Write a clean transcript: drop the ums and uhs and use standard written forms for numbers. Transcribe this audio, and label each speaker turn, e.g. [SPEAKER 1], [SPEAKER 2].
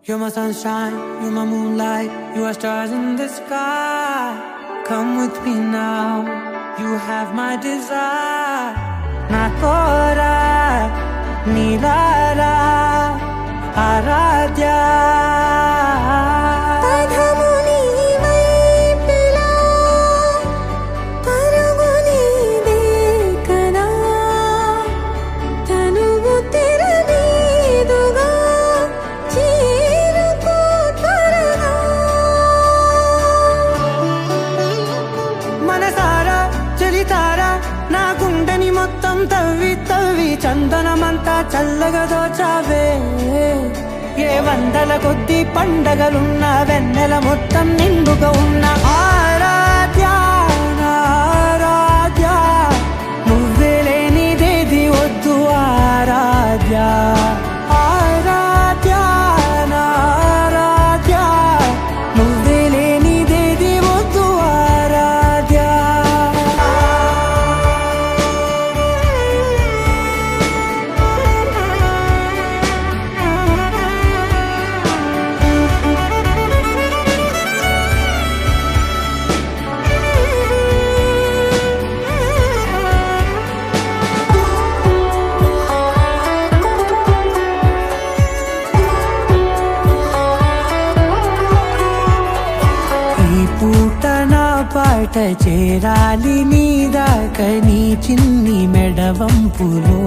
[SPEAKER 1] You're my sunshine, you're my moonlight, you are stars in the sky. Come with me now, you have my desire. Na kora nilara aradhya. నా గుండెని మొత్తం తవ్వి తవ్వి చందనమంతా చల్లగా దోచావే. ఏ వందల కొద్ది పండగలున్న వెన్నెల మొత్తం నిండుగా ఉన్న ఆరాధ్య ఆరాధ్య, నువ్వే లేనిదేది వద్దు ఆరాధ్య. ఆరాధ్య ఆరాధ్య, నువ్వే లేనిదేది వద్దు ఆరాధ్య. పూట నా పాట చేరాలి నీ దాకా నీ చిన్ని మెడవంపులో.